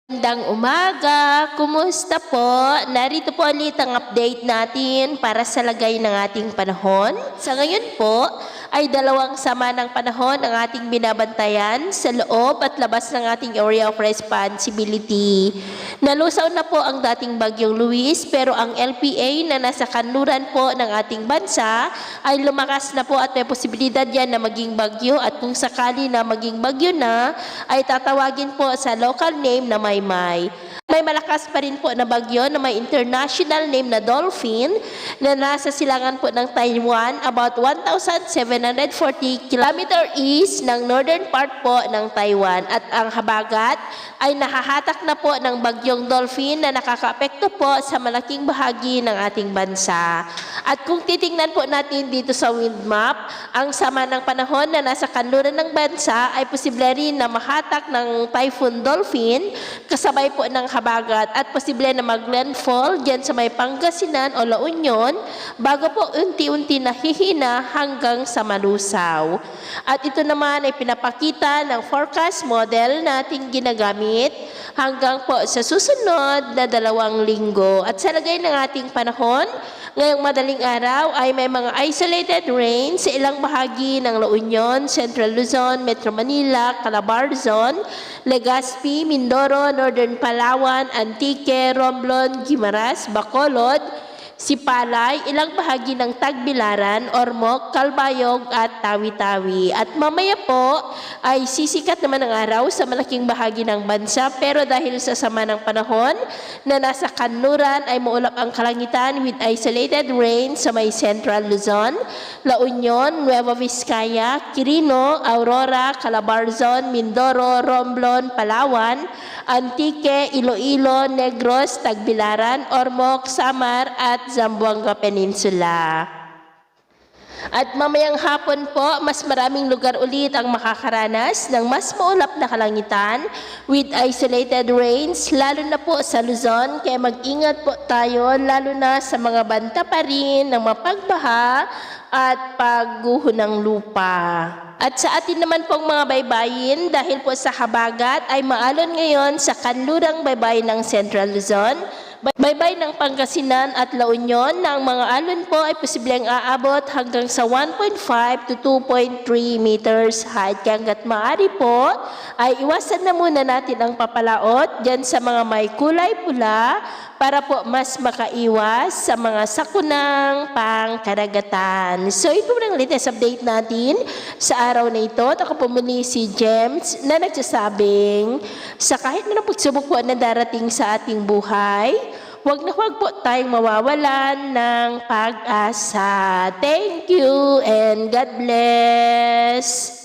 Magandang umaga! Kumusta po? Narito po ulit ang update natin para sa lagay ng ating panahon. Sa ngayon po ay dalawang sama ng panahon ang ating binabantayan sa loob at labas ng ating area of responsibility. Nalusaw na po ang dating bagyong Luis pero ang LPA na nasa kanluran po ng ating bansa ay lumakas na po at may posibilidad yan na maging bagyo at kung sakali na maging bagyo na ay tatawagin po sa local name na Maymay. May malakas pa rin po na bagyo na may international name na Dolphin na nasa silangan po ng Taiwan about 1,740 km east ng northern part po ng Taiwan. At ang habagat ay nakahatak na po ng bagyong Dolphin na nakakaapekto po sa malaking bahagi ng ating bansa. At kung titingnan po natin dito sa wind map, ang sama ng panahon na nasa kanluran ng bansa ay posible rin na mahatak ng Typhoon Dolphin kasabay po ng habagat at posible na mag-landfall dyan sa may Pangasinan o La Union bago po unti-unti na hihina hanggang sa malusaw. At ito naman ay pinapakita ng forecast model nating ginagamit hanggang po sa susunod na 2 linggo. At sa lagay ng ating panahon, ngayong madaling araw ay may mga isolated rain sa ilang bahagi ng La Union, Central Luzon, Metro Manila, Calabarzon, Legazpi, Mindoro, Northern Palawan, Antique, Romblon, Guimaras, Bacolod, Sipalay, ilang bahagi ng Tagbilaran, Ormoc, Calbayog at Tawi-Tawi. At mamaya po ay sisikat naman ang araw sa malaking bahagi ng bansa pero dahil sa sama ng panahon na nasa kanluran ay maulap ang kalangitan with isolated rain sa may Central Luzon, La Union, Nueva Vizcaya, Quirino, Aurora, Calabarzon, Mindoro, Romblon, Palawan, Antique, Iloilo, Negros, Tagbilaran, Ormoc, Samar at Zamboanga Peninsula. At mamayang hapon po, mas maraming lugar ulit ang makakaranas ng mas maulap na kalangitan with isolated rains, lalo na po sa Luzon. Kaya mag-ingat po tayo, lalo na sa mga banta pa rin ng mapagbaha at pagguho ng lupa. At sa atin naman pong mga baybayin, dahil po sa habagat ay maalon ngayon sa kanlurang baybayin ng Central Luzon, baybay ng Pangasinan at La Union na ang mga alon po ay posibleng aabot hanggang sa 1.5 to 2.3 meters height. Kaya hanggat maaari po ay iwasan na muna natin ang papalaot dyan sa mga may kulay pula para po mas makaiwas sa mga sakunang pangkaragatan. So ito po ang latest update natin sa araw na ito. At ako po muli si James na nagsasabing sa kahit na pagsubok po na darating sa ating buhay, huwag na huwag po tayong mawawalan ng pag-asa. Thank you and God bless.